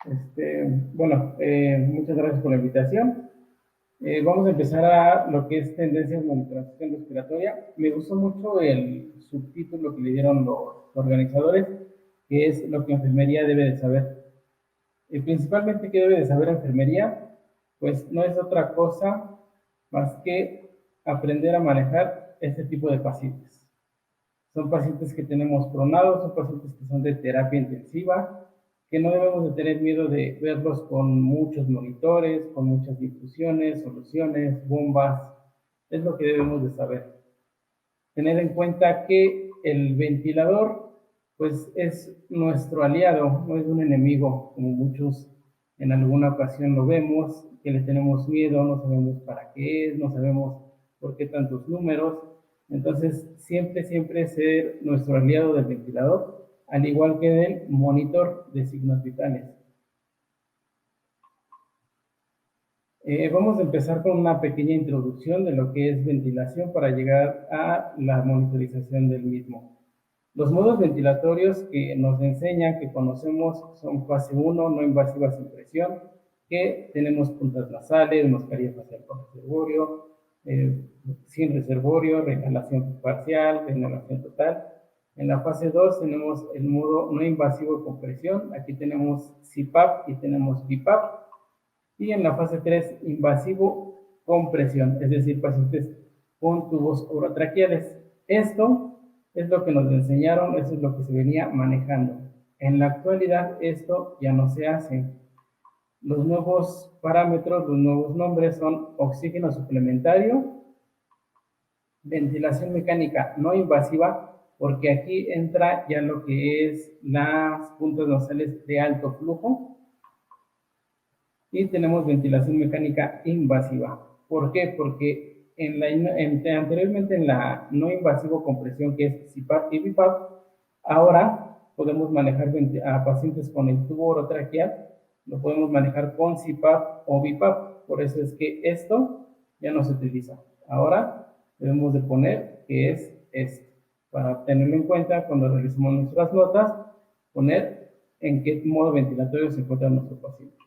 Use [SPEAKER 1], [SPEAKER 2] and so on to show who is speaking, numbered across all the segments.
[SPEAKER 1] Muchas gracias por la invitación. Vamos a empezar a lo que es tendencias de monitorización respiratoria. Me gustó mucho el subtítulo que le dieron los organizadores, que es lo que enfermería debe de saber. Principalmente, ¿qué debe de saber enfermería? Pues no es otra cosa más que aprender a manejar este tipo de pacientes. Son pacientes que tenemos pronados, son pacientes que son de terapia intensiva, que no debemos de tener miedo de verlos con muchos monitores, con muchas infusiones, soluciones, bombas. Es lo que debemos de saber. Tener en cuenta que el ventilador, pues es nuestro aliado, no es un enemigo, como muchos en alguna ocasión lo vemos, que le tenemos miedo, no sabemos para qué es, no sabemos por qué tantos números. Entonces, siempre ser nuestro aliado del ventilador, al igual que del monitor de signos vitales. Vamos a empezar con una pequeña introducción de lo que es ventilación para llegar a la monitorización del mismo. Los modos ventilatorios que nos enseñan, que conocemos, son fase 1, no invasiva sin presión, que tenemos puntas nasales, mascarilla facial con reservorio, sin reservorio, reinhalación parcial, reinhalación total. En la fase 2 tenemos el modo no invasivo con presión, aquí tenemos CPAP y tenemos BiPAP. Y en la fase 3, invasivo con presión, es decir, pacientes con tubos orotraqueales. Esto es lo que nos enseñaron, eso es lo que se venía manejando. En la actualidad esto ya no se hace. Los nuevos parámetros, los nuevos nombres son oxígeno suplementario, ventilación mecánica no invasiva, porque aquí entra ya lo que es las puntas nasales de alto flujo, y tenemos ventilación mecánica invasiva. ¿Por qué? Porque anteriormente en la no invasivo con presión, que es CPAP y BiPAP, ahora podemos manejar a pacientes con el tubo orotraqueal, lo podemos manejar con CPAP o BiPAP. Por eso es que esto ya no se utiliza. Ahora debemos de poner que es esto, para tenerlo en cuenta cuando realicemos nuestras notas, poner en qué modo ventilatorio se encuentra nuestro paciente.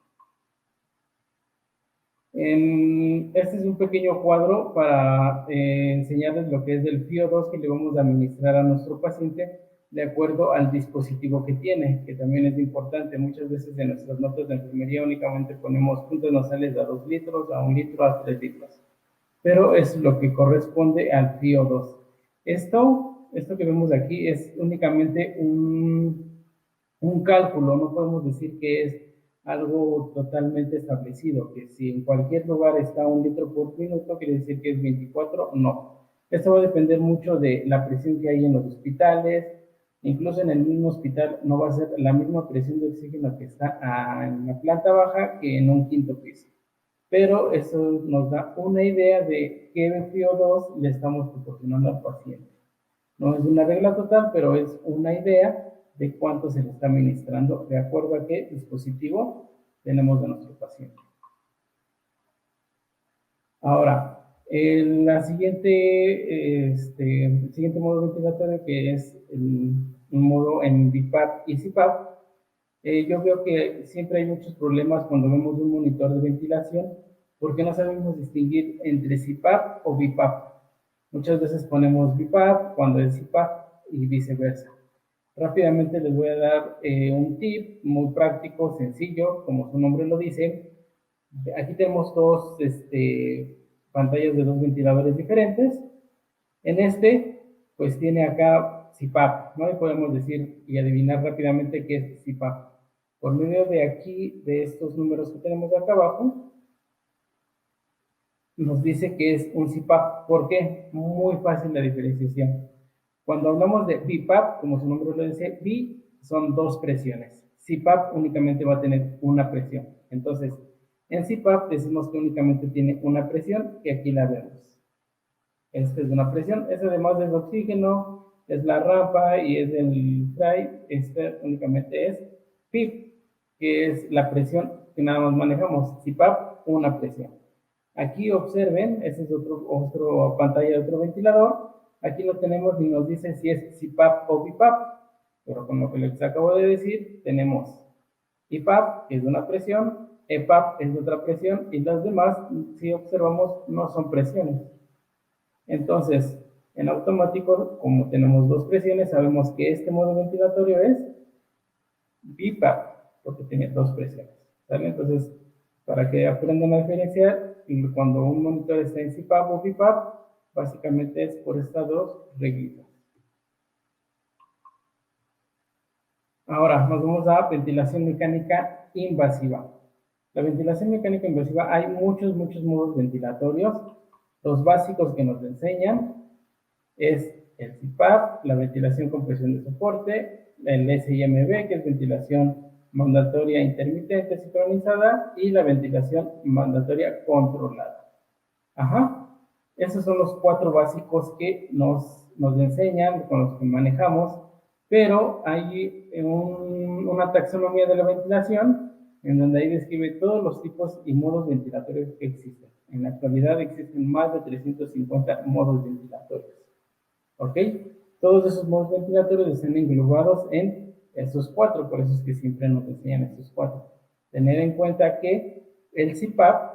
[SPEAKER 1] Este es un pequeño cuadro para enseñarles lo que es el FiO2 que le vamos a administrar a nuestro paciente de acuerdo al dispositivo que tiene, que también es importante. Muchas veces en nuestras notas de enfermería únicamente ponemos puntos nasales a 2 litros, a 1 litro, a 3 litros. Pero es lo que corresponde al FiO2. Esto que vemos aquí es únicamente un cálculo, no podemos decir que es algo totalmente establecido, que si en cualquier lugar está 1 litro por minuto, quiere decir que es 24, no. Esto va a depender mucho de la presión que hay en los hospitales, incluso en el mismo hospital no va a ser la misma presión de oxígeno que está en la planta baja que en un quinto piso. Pero eso nos da una idea de qué FiO2 le estamos proporcionando al paciente. No es una regla total, pero es una idea de cuánto se le está administrando de acuerdo a qué dispositivo tenemos de nuestro paciente. Ahora, el siguiente modo ventilatorio, que es un modo en BiPAP y CPAP, yo veo que siempre hay muchos problemas cuando vemos un monitor de ventilación porque no sabemos distinguir entre CPAP o BiPAP. Muchas veces ponemos BiPAP cuando es CPAP y viceversa. Rápidamente les voy a dar un tip muy práctico, sencillo, como su nombre lo dice. Aquí tenemos dos pantallas de dos ventiladores diferentes. En pues tiene acá CPAP, ¿no? Y podemos decir y adivinar rápidamente qué es CPAP. Por medio de aquí, de estos números que tenemos acá abajo, nos dice que es un CPAP. ¿Por qué? Muy fácil la diferenciación. Cuando hablamos de BiPAP, como su nombre lo dice, Bi son dos presiones. CPAP únicamente va a tener una presión. Entonces, en CPAP decimos que únicamente tiene una presión y aquí la vemos. Esta es una presión, es además del oxígeno, es la rampa y es el fry. Este únicamente es PIP, que es la presión que nada más manejamos. CPAP, una presión. Aquí observen, esta es otro pantalla de otro ventilador. Aquí lo tenemos y nos dice si es CPAP o BiPAP. Pero con lo que les acabo de decir, tenemos IPAP es de una presión, EPAP es de otra presión y las demás, si observamos, no son presiones. Entonces, en automático, como tenemos dos presiones, sabemos que este modo ventilatorio es BIPAP, porque tiene dos presiones. ¿Sale? Entonces, para que aprendan a diferenciar, cuando un monitor está en CPAP o BIPAP, básicamente es por estas dos reglitas. Ahora, nos vamos a ventilación mecánica invasiva. La ventilación mecánica invasiva, hay muchos modos ventilatorios. Los básicos que nos enseñan es el CPAP, la ventilación con presión de soporte, el SIMB, que es ventilación mandatoria intermitente sincronizada, y la ventilación mandatoria controlada. Ajá. Esos son los cuatro básicos que nos enseñan, con los que manejamos, pero hay una taxonomía de la ventilación en donde ahí describe todos los tipos y modos ventilatorios que existen. En la actualidad existen más de 350 modos ventilatorios. ¿Ok? Todos esos modos ventilatorios están englobados en esos cuatro, por eso es que siempre nos enseñan estos cuatro. Tener en cuenta que el CPAP,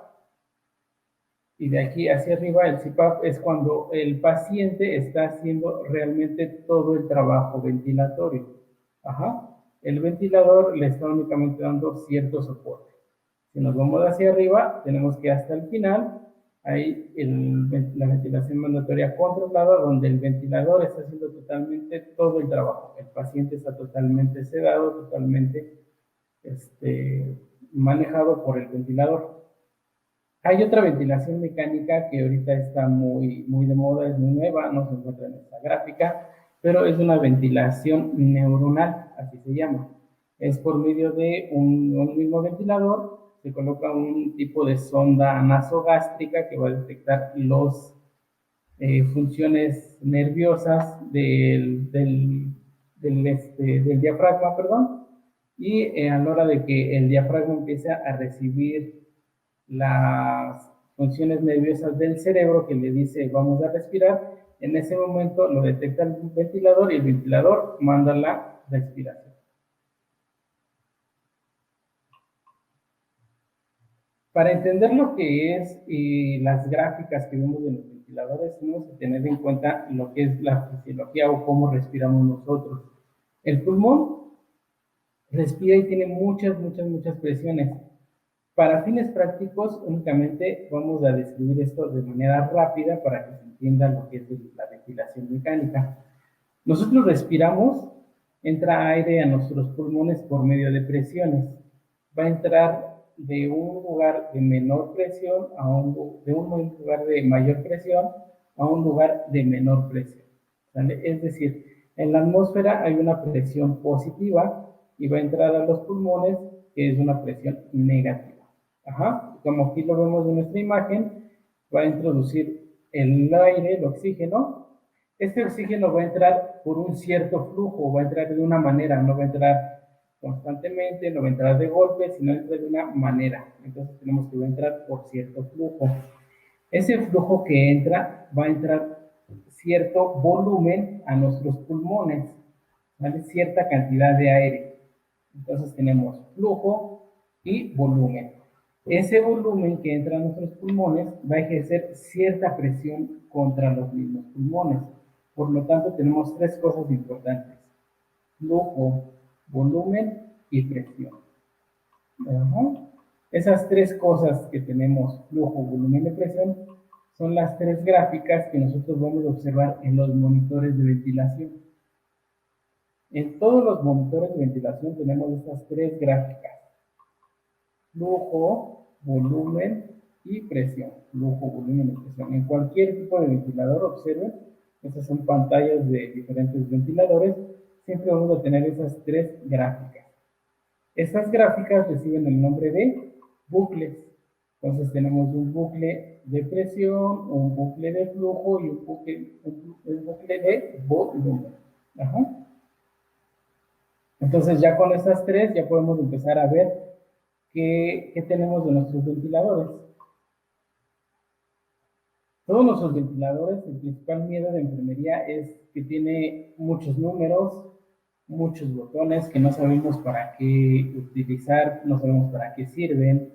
[SPEAKER 1] y de aquí hacia arriba, el CPAP es cuando el paciente está haciendo realmente todo el trabajo ventilatorio. Ajá. El ventilador le está únicamente dando cierto soporte. Si nos vamos hacia arriba, tenemos que hasta el final hay la ventilación mandatoria controlada, donde el ventilador está haciendo totalmente todo el trabajo. El paciente está totalmente sedado, totalmente manejado por el ventilador. Hay otra ventilación mecánica que ahorita está muy de moda, es muy nueva, no se encuentra en esta gráfica, pero es una ventilación neuronal, así se llama. Es por medio de un mismo ventilador, se coloca un tipo de sonda nasogástrica que va a detectar las funciones nerviosas del diafragma, perdón, y a la hora de que el diafragma empiece a recibir las funciones nerviosas del cerebro que le dice vamos a respirar, en ese momento lo detecta el ventilador y el ventilador manda la respiración. Para entender lo que es las gráficas que vemos de los ventiladores, tenemos que tener en cuenta lo que es la fisiología o cómo respiramos nosotros. El pulmón respira y tiene muchas presiones. Para fines prácticos, únicamente vamos a describir esto de manera rápida para que se entienda lo que es la ventilación mecánica. Nosotros respiramos, entra aire a nuestros pulmones por medio de presiones. Va a entrar de un lugar de menor presión de un lugar de mayor presión a un lugar de menor presión. ¿Vale? Es decir, en la atmósfera hay una presión positiva y va a entrar a los pulmones, que es una presión negativa. Ajá. Como aquí lo vemos en nuestra imagen, va a introducir el aire, el oxígeno. Este oxígeno va a entrar por un cierto flujo, va a entrar de una manera, no va a entrar constantemente, no va a entrar de golpe, sino entra de una manera. Entonces tenemos que va a entrar por cierto flujo. Ese flujo que entra, va a entrar cierto volumen a nuestros pulmones, ¿vale? Cierta cantidad de aire. Entonces tenemos flujo y volumen. Ese volumen que entra a nuestros pulmones va a ejercer cierta presión contra los mismos pulmones. Por lo tanto, tenemos tres cosas importantes: flujo, volumen y presión. Ajá. Esas tres cosas que tenemos, flujo, volumen y presión, son las tres gráficas que nosotros vamos a observar en los monitores de ventilación. En todos los monitores de ventilación tenemos estas tres gráficas: flujo, volumen y presión. Flujo, volumen y presión. En cualquier tipo de ventilador, observen, estas son pantallas de diferentes ventiladores, siempre vamos a tener esas tres gráficas. Estas gráficas reciben el nombre de bucles. Entonces tenemos un bucle de presión, un bucle de flujo y un bucle de volumen. Ajá. Entonces ya con estas tres ya podemos empezar a ver qué tenemos de nuestros ventiladores. Todos nuestros ventiladores, el principal miedo de enfermería es que tiene muchos números, muchos botones que no sabemos para qué utilizar, no sabemos para qué sirven.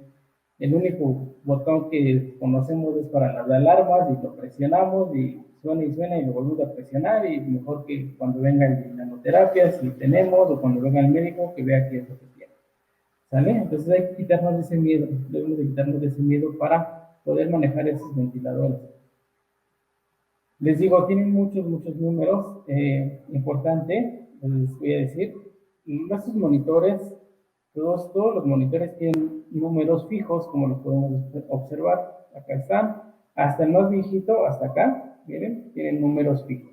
[SPEAKER 1] El único botón que conocemos es para las alarmas y lo presionamos y suena y lo volvemos a presionar y mejor que cuando venga el de nanoterapia, si lo tenemos, o cuando venga el médico, que vea qué es lo que tiene. ¿Sale? Entonces hay que quitarnos de ese miedo, debemos de quitarnos de ese miedo para poder manejar esos ventiladores. Les digo, tienen muchos números. Importante, les voy a decir, estos monitores, todos los monitores tienen números fijos, como lo podemos observar. Acá están, hasta el más viejito, hasta acá, miren, tienen números fijos.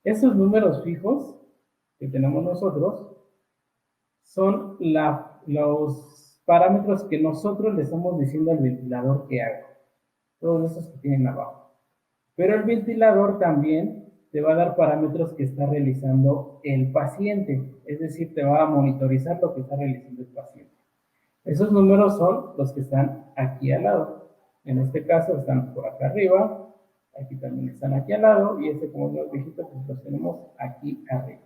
[SPEAKER 1] Esos números fijos que tenemos nosotros son los parámetros que nosotros le estamos diciendo al ventilador que haga. Todos esos que tienen abajo. Pero el ventilador también te va a dar parámetros que está realizando el paciente, es decir, te va a monitorizar lo que está realizando el paciente. Esos números son los que están aquí al lado. En este caso están por acá arriba, aquí también están aquí al lado, y este como los viejitos pues los tenemos aquí arriba.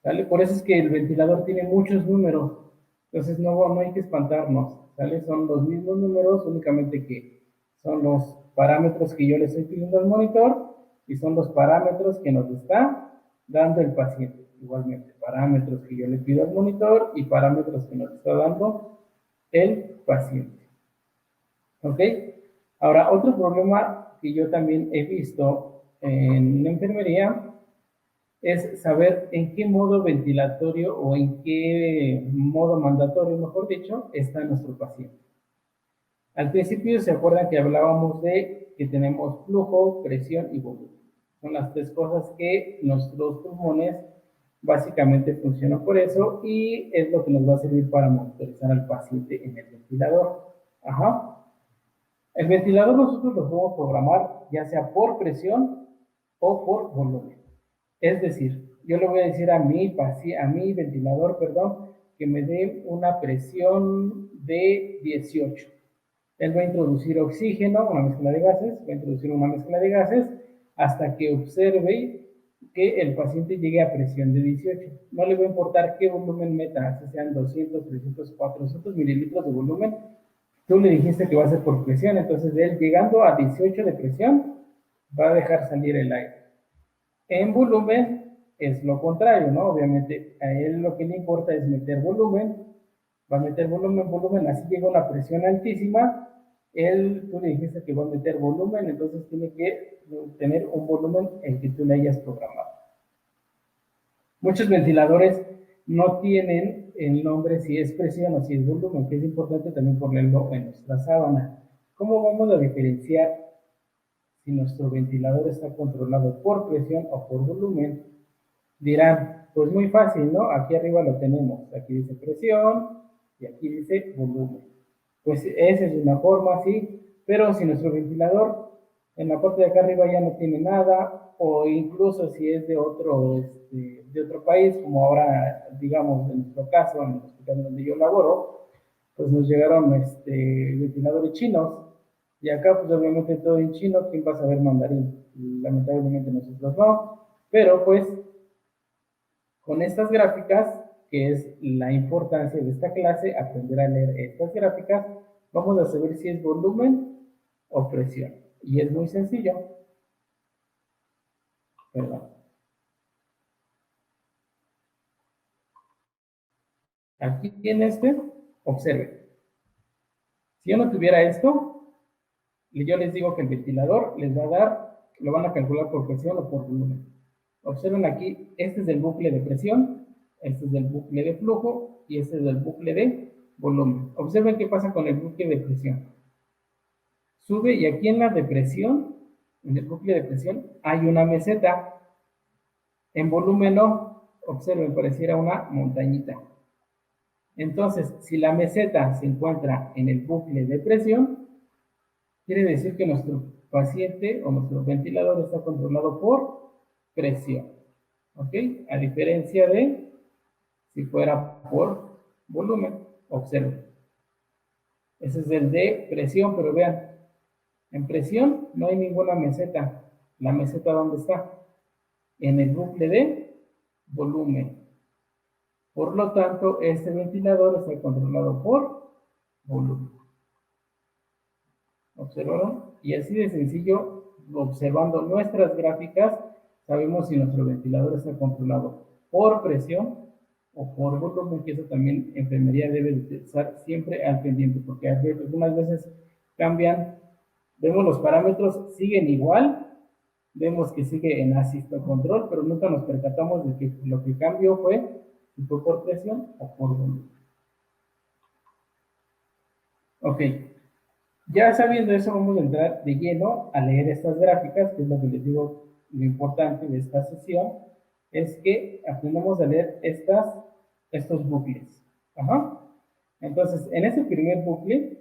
[SPEAKER 1] ¿Sale? Por eso es que el ventilador tiene muchos números, entonces no hay que espantarnos, ¿sale? Son los mismos números, únicamente que son los parámetros que yo le estoy pidiendo al monitor y son los parámetros que nos está dando el paciente. Igualmente, parámetros que yo le pido al monitor y parámetros que nos está dando el paciente. ¿Ok? Ahora, otro problema que yo también he visto en la enfermería es saber en qué modo ventilatorio o en qué modo mandatorio, mejor dicho, está nuestro paciente. Al principio se acuerdan que hablábamos de que tenemos flujo, presión y volumen. Son las tres cosas que nuestros pulmones básicamente funcionan por eso y es lo que nos va a servir para monitorizar al paciente en el ventilador. Ajá. El ventilador nosotros lo podemos programar ya sea por presión o por volumen. Es decir, yo le voy a decir a mi ventilador, perdón, que me dé una presión de 18. Él va a introducir oxígeno, una mezcla de gases, va a introducir una mezcla de gases hasta que observe que el paciente llegue a presión de 18. No le va a importar qué volumen meta, si sean 200, 300, 400 mililitros de volumen. Tú le dijiste que va a ser por presión, entonces él llegando a 18 de presión va a dejar salir el aire. En volumen es lo contrario, ¿no? Obviamente a él lo que le importa es meter volumen, va a meter volumen, así llega una presión altísima, tú le dijiste que va a meter volumen, entonces tiene que tener un volumen el que tú le hayas programado. Muchos ventiladores no tienen el nombre si es presión o si es volumen, que es importante también ponerlo en nuestra sábana. ¿Cómo vamos a diferenciar si nuestro ventilador está controlado por presión o por volumen? Dirán, pues muy fácil, ¿no? Aquí arriba lo tenemos, aquí dice presión y aquí dice volumen. Pues esa es una forma, sí, pero si nuestro ventilador en la parte de acá arriba ya no tiene nada, o incluso si es de otro país, como ahora, digamos, en nuestro caso, en el hospital donde yo laboro, pues nos llegaron ventiladores chinos, y acá pues obviamente todo en chino, ¿quién va a saber mandarín? Lamentablemente nosotros no, pero pues con estas gráficas, que es la importancia de esta clase, aprender a leer estas gráficas, vamos a saber si es volumen o presión. Y es muy sencillo. Perdón. Aquí en observen. Si yo no tuviera esto, yo les digo que el ventilador les va a dar, lo van a calcular por presión o por volumen. Observen aquí, este es el bucle de presión, este es el bucle de flujo y este es el bucle de volumen. Observen qué pasa con el bucle de presión. Sube y aquí en la depresión, en el bucle de presión, hay una meseta. En volumen no, observen, pareciera una montañita. Entonces, si la meseta se encuentra en el bucle de presión, quiere decir que nuestro paciente o nuestro ventilador está controlado por presión. ¿Ok? A diferencia de si fuera por volumen. Observen. Ese es el de presión, pero vean, en presión no hay ninguna meseta. ¿La meseta dónde está? En el bucle de volumen. Por lo tanto, este ventilador está controlado por volumen. ¿Observaron? Y así de sencillo, observando nuestras gráficas, sabemos si nuestro ventilador está controlado por presión o por volumen, que eso también enfermería debe de estar siempre al pendiente, porque algunas veces cambian, vemos los parámetros, siguen igual, vemos que sigue en asisto control, pero nunca nos percatamos de que lo que cambió fue si fue por presión o por volumen. Ok, ya sabiendo eso, vamos a entrar de lleno a leer estas gráficas, que es lo que les digo, lo importante de esta sesión, es que aprendamos a leer estos bucles. Ajá. Entonces, en ese primer bucle,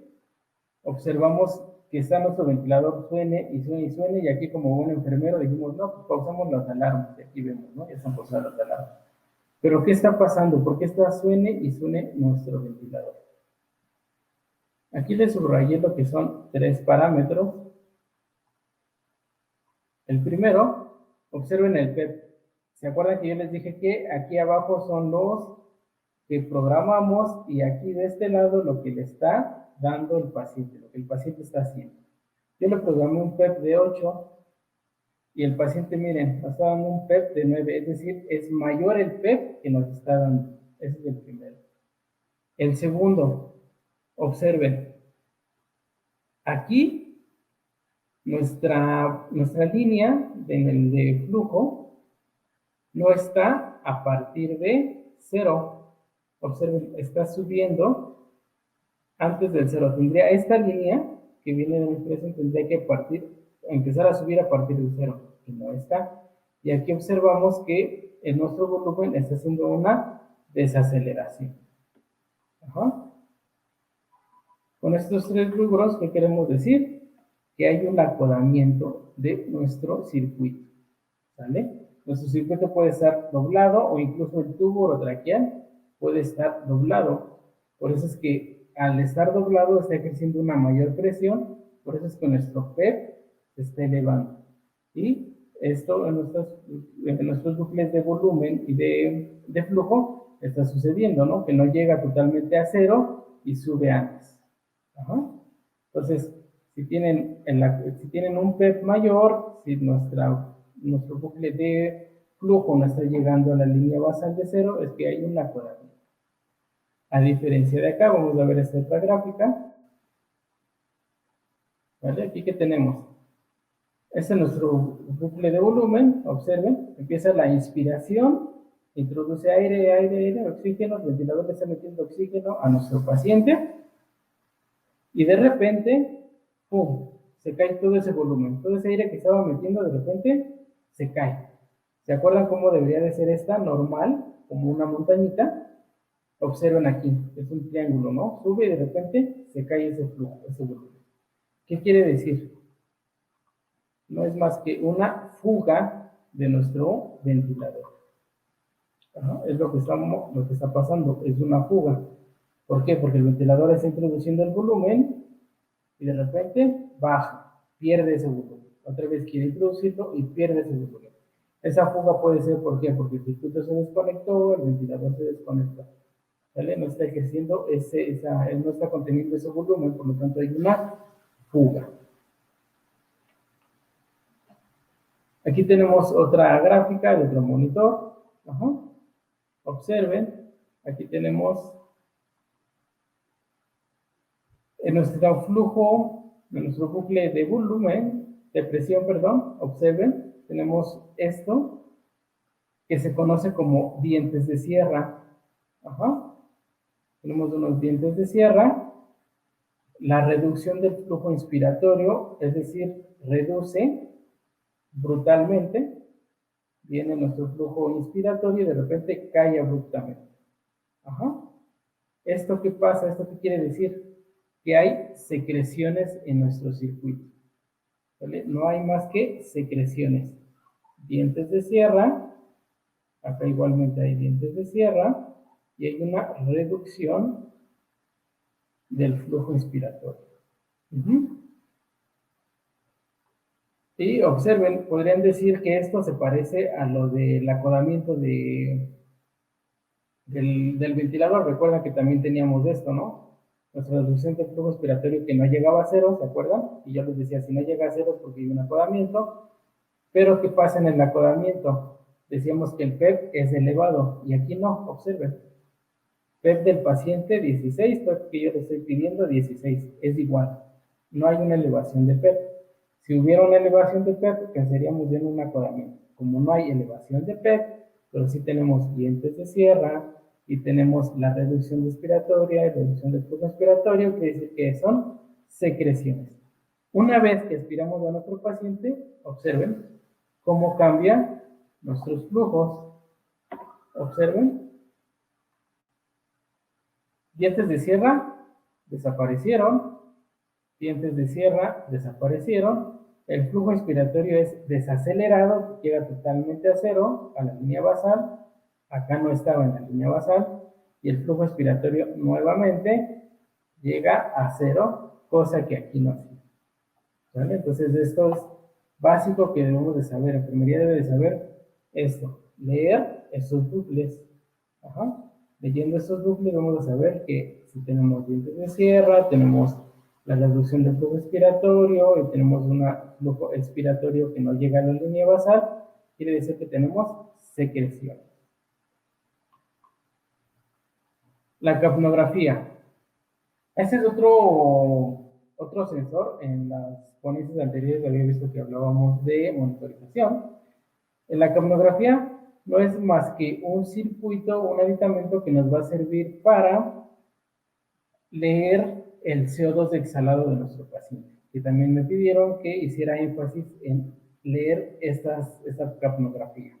[SPEAKER 1] observamos que está nuestro ventilador, suene y suene y suene, y aquí como buen enfermero dijimos, no, pues pausamos las alarmas, y aquí vemos, ¿no? Ya están pausadas las alarmas. Pero, ¿qué está pasando? ¿Por qué está suene y suene nuestro ventilador? Aquí les subrayé lo que son 3 parámetros. El primero, observen el PEP. ¿Se acuerdan que yo les dije que aquí abajo son los que programamos y aquí de este lado lo que le está dando el paciente, lo que el paciente está haciendo? Yo le programé un PEP de 8 y el paciente, miren, nos está dando un PEP de 9, es decir, es mayor el PEP que nos está dando. Ese es el primero. El segundo, observen, aquí nuestra línea de flujo no está a partir de 0. Observen, está subiendo antes del 0. Tendría esta línea que viene de la impresión, tendría que empezar a subir a partir del 0, y no está. Y aquí observamos que en nuestro volumen está haciendo una desaceleración. Ajá. Con estos 3 rubros, ¿qué queremos decir? Que hay un acodamiento de nuestro circuito. ¿Sale? Nuestro circuito puede estar doblado o incluso el tubo orotraqueal puede estar doblado. Por eso es que al estar doblado está ejerciendo una mayor presión, por eso es que nuestro PEP se está elevando. Y esto en nuestros bucles de volumen y de flujo está sucediendo, ¿no? Que no llega totalmente a 0 y sube antes. Ajá. Entonces, si tienen un PEP mayor, si nuestro bucle de flujo no está llegando a la línea basal de 0, es que hay un acodamiento. A diferencia de acá, vamos a ver esta otra gráfica. ¿Vale? Aquí que tenemos. Este es nuestro bucle de volumen. Observen, empieza la inspiración, introduce aire, oxígeno, el ventilador le está metiendo oxígeno a nuestro paciente. Y de repente, ¡pum!, se cae todo ese volumen. Todo ese aire que estaba metiendo, de repente, se cae. ¿Se acuerdan cómo debería de ser esta? Normal, como una montañita. Observen aquí, es un triángulo, ¿no? Sube y de repente se cae ese flujo, ese volumen. ¿Qué quiere decir? No es más que una fuga de nuestro ventilador. Ajá, es lo que está pasando, es una fuga. ¿Por qué? Porque el ventilador está introduciendo el volumen y de repente baja, pierde ese volumen. Otra vez quiere introducirlo y pierde ese volumen. Esa fuga puede ser, ¿por qué? Porque el circuito se desconectó, el ventilador se desconectó. ¿Vale? No está ejerciendo no está conteniendo ese volumen, por lo tanto hay una fuga. Aquí tenemos otra gráfica de otro monitor. Ajá. Observen, aquí tenemos en nuestro flujo, en nuestro bucle de volumen, de presión, perdón, observen, tenemos esto que se conoce como dientes de sierra. Ajá. Tenemos unos dientes de sierra. La reducción del flujo inspiratorio, es decir, reduce brutalmente, viene nuestro flujo inspiratorio y de repente cae abruptamente. Ajá. ¿Esto qué pasa? ¿Esto qué quiere decir? Que hay secreciones en nuestro circuito. ¿Vale? No hay más que secreciones. Dientes de sierra, acá igualmente hay dientes de sierra, y hay una reducción del flujo inspiratorio. Y observen, podrían decir que esto se parece a lo del acodamiento del ventilador. Recuerda que también teníamos esto, ¿no? Nuestra reducción de flujo expiratorio que no llegaba a cero, ¿se acuerdan? Y yo les decía, si no llega a cero es porque hay un acodamiento. Pero ¿qué pasa en el acodamiento? Decíamos que el PEP es elevado y aquí no, observen. PEP del paciente 16, PEP que yo le estoy pidiendo 16, es igual. No hay una elevación de PEP. Si hubiera una elevación de PEP, pensaríamos en un acodamiento. Como no hay elevación de PEP, pero sí tenemos dientes de sierra y tenemos la reducción respiratoria y reducción del flujo respiratorio, que dice que son secreciones. Una vez que expiramos a nuestro paciente, observen cómo cambian nuestros flujos. Observen. Dientes de sierra desaparecieron. Dientes de sierra desaparecieron. El flujo expiratorio es desacelerado, llega totalmente a cero, a la línea basal. Acá no estaba en la línea basal. Y el flujo expiratorio nuevamente llega a cero, cosa que aquí no hacía. ¿Vale? Entonces esto es básico que debemos de saber. Enfermería debe de saber esto. Leer esos bucles. Ajá. Leyendo estos bucles vamos a saber que si tenemos dientes de sierra, tenemos la reducción del flujo expiratorio y tenemos un flujo expiratorio que no llega a la línea basal, quiere decir que tenemos secreción. La capnografía. Ese es otro sensor. En las ponencias anteriores había visto que hablábamos de monitorización. En la capnografía no es más que un circuito, un aditamento que nos va a servir para leer el CO2 exhalado de nuestro paciente, que también me pidieron que hiciera énfasis en leer esta capnografía.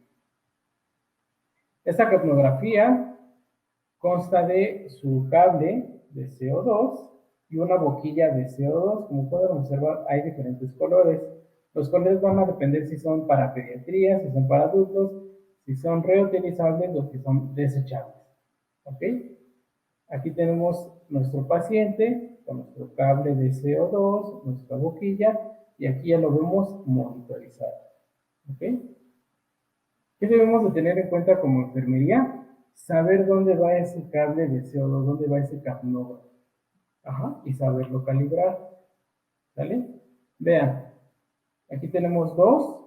[SPEAKER 1] Esta capnografía consta de su cable de CO2 y una boquilla de CO2. Como pueden observar, hay diferentes colores. Los colores van a depender si son para pediatría, si son para adultos, si son reutilizables o si son desechables. ¿Ok? Aquí tenemos nuestro paciente con nuestro cable de CO2, nuestra boquilla, y aquí ya lo vemos monitorizado. ¿Ok? ¿Qué debemos de tener en cuenta como enfermería? Saber dónde va ese cable de CO2, dónde va ese capnógrafo. Ajá, y saberlo calibrar. ¿Vale? Vean, aquí tenemos dos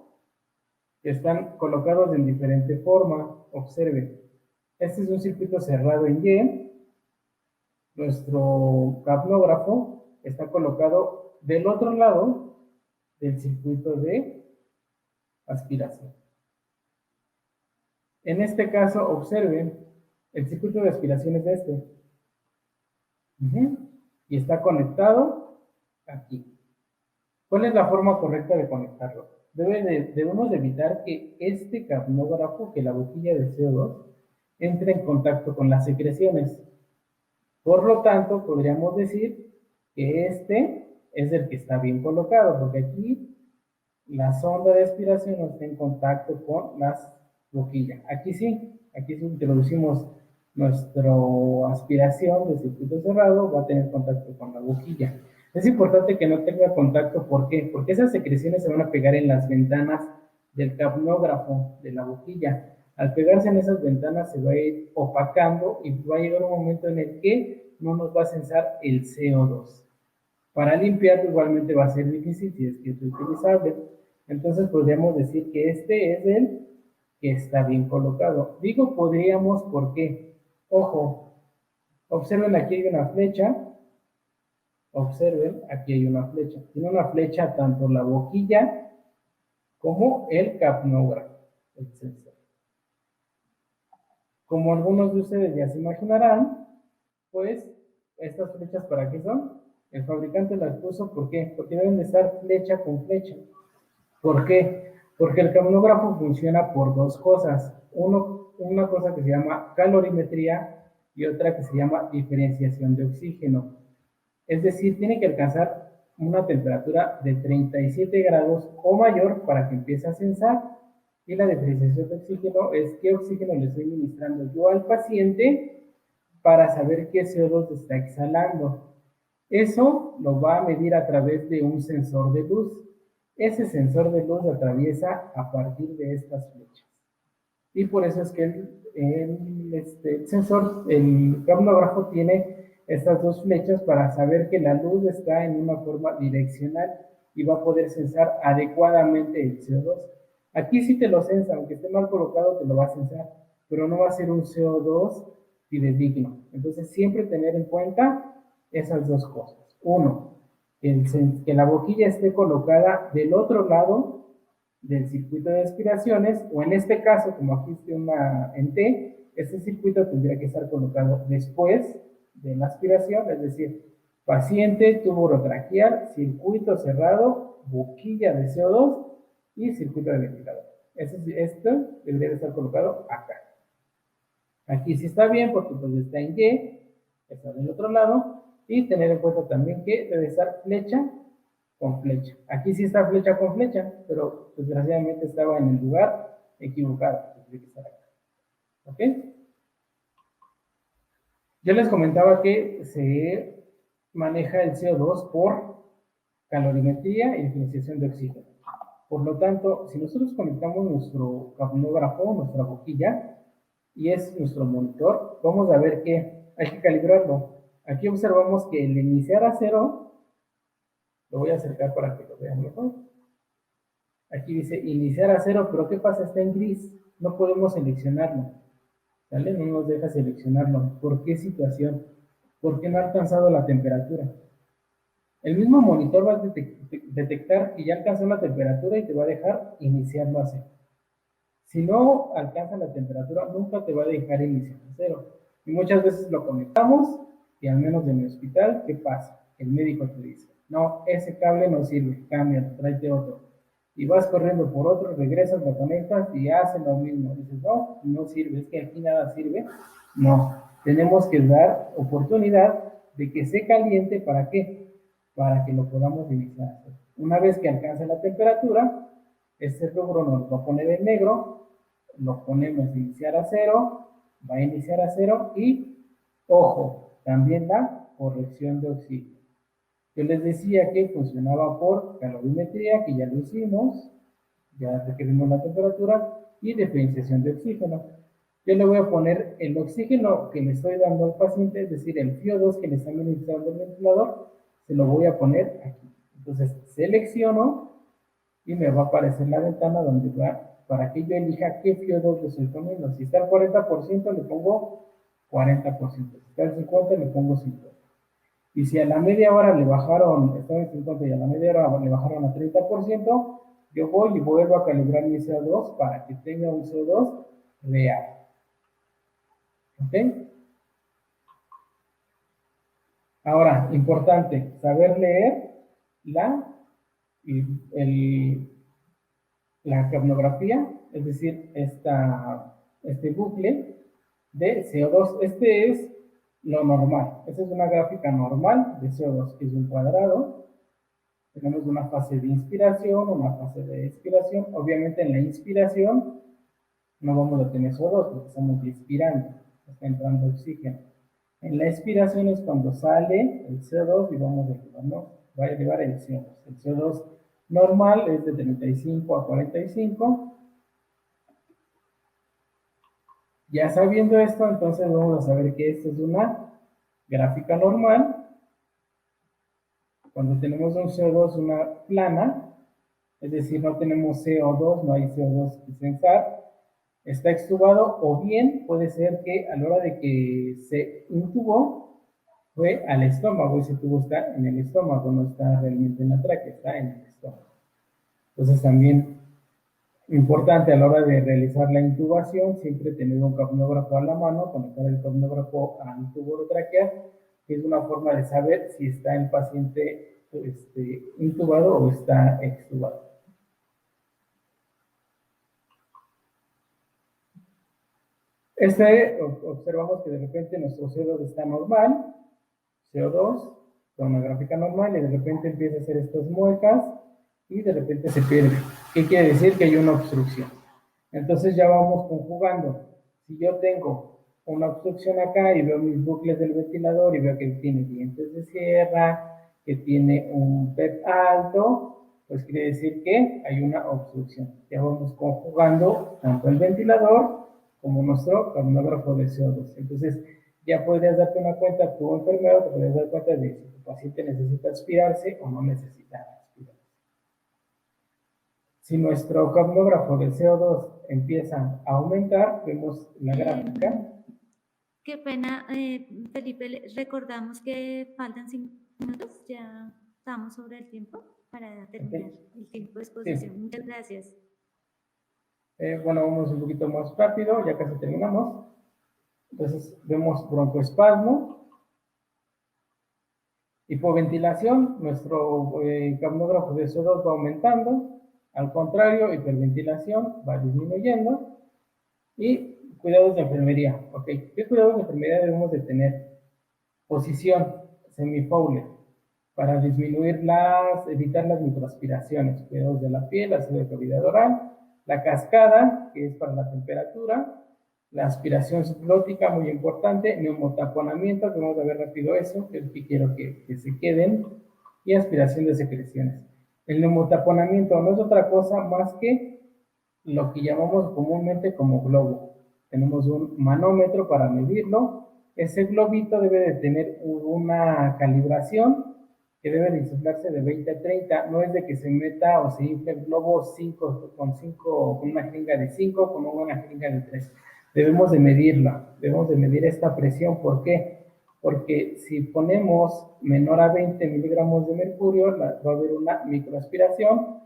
[SPEAKER 1] que están colocados en diferente forma. Observen. Este es un circuito cerrado en Y. Nuestro capnógrafo está colocado del otro lado del circuito de aspiración. En este caso, observen, el circuito de aspiración es este. Y está conectado aquí. ¿Cuál es la forma correcta de conectarlo? Debemos evitar que este capnógrafo, que la boquilla de CO2, entre en contacto con las secreciones. Por lo tanto, podríamos decir que este es el que está bien colocado, porque aquí la sonda de aspiración no está en contacto con las boquillas. Aquí sí introducimos nuestra aspiración de circuito cerrado, va a tener contacto con la boquilla. Es importante que no tenga contacto, ¿por qué? Porque esas secreciones se van a pegar en las ventanas del capnógrafo, de la boquilla. Al pegarse en esas ventanas se va a ir opacando y va a llegar un momento en el que no nos va a censar el CO2. Para limpiarlo igualmente va a ser difícil si es que es reutilizable. Entonces podríamos decir que este es el que está bien colocado. Digo podríamos porque, ojo, observen aquí hay una flecha. Observen, aquí hay una flecha. Tiene una flecha tanto la boquilla como el capnógrafo, el sensor. Como algunos de ustedes ya se imaginarán, pues, estas flechas, ¿para qué son? El fabricante las puso, ¿por qué? Porque deben de estar flecha con flecha. ¿Por qué? Porque el capnógrafo funciona por dos cosas. Una cosa que se llama calorimetría y otra que se llama diferenciación de oxígeno. Es decir, tiene que alcanzar una temperatura de 37 grados o mayor para que empiece a censar. Y la diferenciación de oxígeno es qué oxígeno le estoy ministrando yo al paciente para saber qué CO2 está exhalando. Eso lo va a medir a través de un sensor de luz. Ese sensor de luz atraviesa a partir de estas flechas. Y por eso es que el sensor, el capnógrafo tiene estas dos flechas para saber que la luz está en una forma direccional y va a poder censar adecuadamente el CO2. Aquí sí te lo sensa, aunque esté mal colocado, te lo va a censar, pero no va a ser un CO2 fidedigno. Entonces, siempre tener en cuenta esas dos cosas. Uno, que la boquilla esté colocada del otro lado del circuito de aspiraciones, o en este caso, como aquí está una en T, este circuito tendría que estar colocado después de la aspiración, es decir, paciente, tubo orotraqueal, circuito cerrado, boquilla de CO2 y circuito de ventilador. Esto debería estar colocado acá. Aquí sí está bien porque pues está en Y, está del otro lado, y tener en cuenta también que debe estar flecha con flecha. Aquí sí está flecha con flecha, pero desgraciadamente estaba en el lugar equivocado. Tiene que estar acá. ¿Ok? Yo les comentaba que se maneja el CO2 por calorimetría y diferenciación de oxígeno. Por lo tanto, si nosotros conectamos nuestro capnógrafo, nuestra boquilla, y es nuestro monitor, vamos a ver que hay que calibrarlo. Aquí observamos que el iniciar a cero, lo voy a acercar para que lo vean mejor. Aquí dice iniciar a cero, pero ¿qué pasa? Está en gris, no podemos seleccionarlo, ¿vale? No nos deja seleccionarlo. ¿Por qué situación? Porque no ha alcanzado la temperatura. El mismo monitor va a detectar que ya alcanzó la temperatura y te va a dejar iniciarlo a cero. Si no alcanza la temperatura, nunca te va a dejar iniciar a cero. Y muchas veces lo conectamos y al menos en mi hospital, ¿qué pasa? El médico te dice, no, ese cable no sirve, cámbialo, tráete otro. Y vas corriendo por otro, regresas, lo conectas y hacen lo mismo. Dices, no, no sirve, es que aquí nada sirve. No, tenemos que dar oportunidad de que se caliente, ¿para qué? Para que lo podamos iniciar. Una vez que alcance la temperatura, este rubro nos va a poner en negro, lo ponemos a iniciar a cero, va a iniciar a cero y, ojo, también la corrección de oxígeno. Yo les decía que funcionaba por calorimetría, que ya lo hicimos, ya requerimos la temperatura, y diferenciación de oxígeno. Yo le voy a poner el oxígeno que le estoy dando al paciente, es decir, el FiO2 que le está administrando el ventilador, se lo voy a poner aquí. Entonces, selecciono y me va a aparecer la ventana donde va, para que yo elija qué FiO2 le estoy poniendo. Si está al 40%, le pongo 40%. Si está al 50%, le pongo 50%. Y si a la media hora le bajaron, estaba en 50 y a la media hora le bajaron a 30%, yo voy y vuelvo a calibrar mi CO2 para que tenga un CO2 real. ¿Ok? Ahora, importante, saber leer la, el, la capnografía, es decir, este bucle de CO2. Este es lo normal. Esta es una gráfica normal de CO2, que es un cuadrado. Tenemos una fase de inspiración, una fase de expiración. Obviamente en la inspiración no vamos a tener CO2 porque estamos inspirando, está entrando oxígeno. En la expiración es cuando sale el CO2 y vamos a elevar, ¿no? Va a elevar el CO2. El CO2 normal es de 35 a 45. Ya sabiendo esto, entonces vamos a saber que esta es una gráfica normal. Cuando tenemos un CO2, una plana, es decir, no tenemos CO2, no hay CO2 que censar, está extubado, o bien puede ser que a la hora de que se intubó, fue al estómago, ese tubo está en el estómago, no está realmente en la tráquea, está en el estómago. Entonces también importante a la hora de realizar la intubación, siempre tener un capnógrafo a la mano, conectar el capnógrafo al tubo orotraqueal, que es una forma de saber si está el paciente intubado o está extubado. Observamos que de repente nuestro CO2 está normal, CO2, con una gráfica normal, y de repente empieza a hacer estas muecas y de repente se pierde. ¿Qué quiere decir? Que hay una obstrucción. Entonces ya vamos conjugando. Si yo tengo una obstrucción acá y veo mis bucles del ventilador y veo que tiene dientes de sierra, que tiene un PEP alto, pues quiere decir que hay una obstrucción. Ya vamos conjugando tanto el ventilador como nuestro capnógrafo de CO2. Entonces, ya podrías darte una cuenta, tu enfermero te podrías dar cuenta de si tu paciente necesita aspirarse o no necesita aspirarse. Si nuestro capnógrafo de CO2 empieza a aumentar, vemos la gráfica.
[SPEAKER 2] Qué pena, Felipe, recordamos que faltan 5 minutos, ya estamos sobre el tiempo para terminar el tiempo de exposición. Sí. Muchas gracias.
[SPEAKER 1] Bueno, vamos un poquito más rápido, ya casi terminamos. Entonces, vemos broncoespasmo, hipoventilación, nuestro capnógrafo de CO2 va aumentando, al contrario, hiperventilación va disminuyendo, y cuidados de enfermería, ¿ok? ¿Qué cuidados de enfermería debemos de tener? Posición semi-Fowler, para disminuir evitar las microaspiraciones, cuidados de la piel, ácido de cavidad oral, la cascada, que es para la temperatura, la aspiración subglótica, muy importante, neumotaponamiento, que vamos a ver rápido eso, que es que quiero que se queden, y aspiración de secreciones. El neumotaponamiento no es otra cosa más que lo que llamamos comúnmente como globo. Tenemos un manómetro para medirlo. Ese globito debe de tener una calibración que debe de insuflarse de 20 a 30. No es de que se meta o se infle el globo 5 con una jeringa de 5 con una jeringa de 3. Debemos de medirla, debemos de medir esta presión. ¿Por qué? Porque si ponemos menor a 20 miligramos de mercurio, va a haber una microaspiración.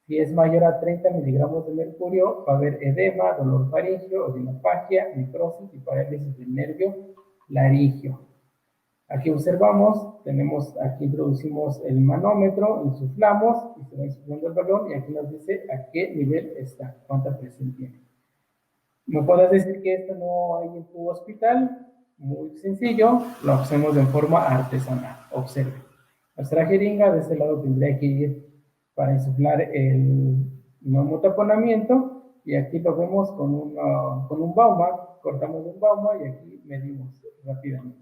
[SPEAKER 1] Si es mayor a 30 miligramos de mercurio, va a haber edema, dolor faríngeo, odinofagia, necrosis y parálisis del nervio laringio. Aquí observamos, aquí introducimos el manómetro, insuflamos y se va insuflando el balón, y aquí nos dice a qué nivel está, cuánta presión tiene. ¿Me puedes decir que esto no hay en tu hospital? Muy sencillo, lo hacemos de forma artesanal. Observe. Nuestra jeringa de este lado tendría que ir para insuflar el neumotaponamiento, y aquí lo vemos con un Bauma, cortamos un Bauma y aquí medimos rápidamente.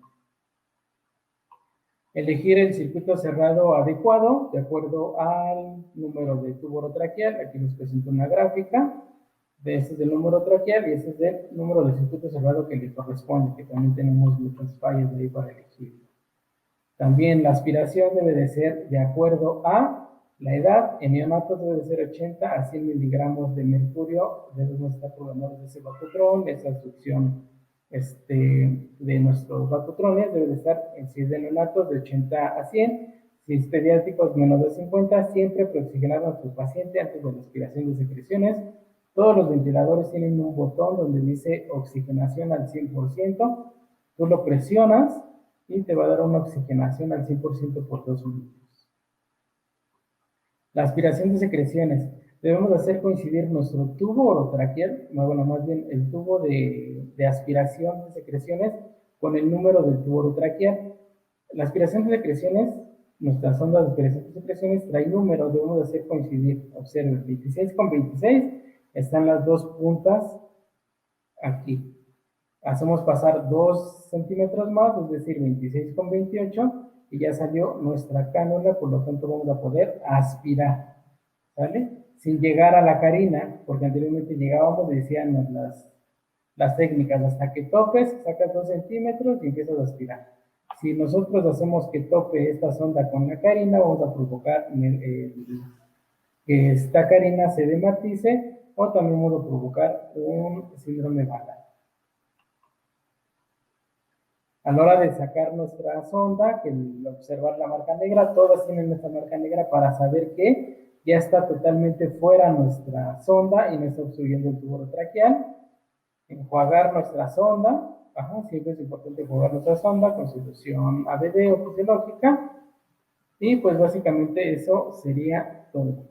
[SPEAKER 1] Elegir el circuito cerrado adecuado de acuerdo al número de tubo orotraqueal. Aquí nos presenta una gráfica. Ese es el número traqueal y ese es el número de circuito cerrado que le corresponde, que también tenemos muchas fallas de ahí para elegir. También la aspiración debe de ser de acuerdo a la edad. En neonatos debe de ser 80 a 100 miligramos de mercurio. Debemos estar programados de ese vacutrón, de esa succión de nuestros vacutrones. Debe de estar, si es de neonatos, de 80 a 100. Si es pediátricos, menos de 50. Siempre preoxigenar a nuestro paciente antes de la aspiración de secreciones. Todos los ventiladores tienen un botón donde dice oxigenación al 100%. Tú lo presionas y te va a dar una oxigenación al 100% por 2 minutos. La aspiración de secreciones. Debemos hacer coincidir nuestro tubo orotraqueal, bueno, más bien el tubo de aspiración de secreciones con el número del tubo orotraqueal. La aspiración de secreciones, nuestras ondas de aspiración de secreciones trae números, debemos hacer coincidir. Observen, 26 con 26 están las dos puntas aquí. Hacemos pasar 2 centímetros más, es decir, 26 con 28, y ya salió nuestra cánula, por lo tanto vamos a poder aspirar, ¿sale? Sin llegar a la carina, porque anteriormente llegábamos y decían las técnicas, hasta que topes, sacas 2 centímetros y empiezas a aspirar. Si nosotros hacemos que tope esta sonda con la carina, vamos a provocar que esta carina se dematice, o también vamos a provocar un síndrome Ballard. A la hora de sacar nuestra sonda, que observar la marca negra, todas tienen esta marca negra para saber que ya está totalmente fuera nuestra sonda y no está obstruyendo el tubo orotraqueal. Enjuagar nuestra sonda, siempre es importante enjuagar nuestra sonda con solución ABD o fisiológica. Y pues básicamente eso sería todo.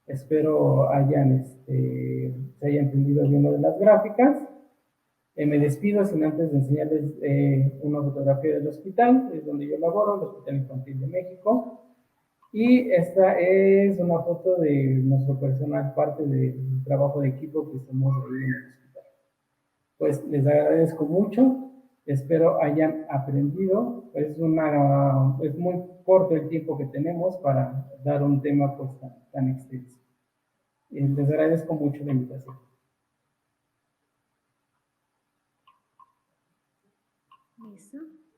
[SPEAKER 1] Espero se haya entendido bien lo de las gráficas. Me despido sin antes de enseñarles una fotografía del hospital, es donde yo laboro, el Hospital Infantil de México. Y esta es una foto de nuestro personal, parte del trabajo de equipo que estamos ahí en el hospital. Pues les agradezco mucho, espero hayan aprendido. Es muy corto el tiempo que tenemos para dar un tema pues tan extenso. Les agradezco mucho la invitación.
[SPEAKER 2] Listo.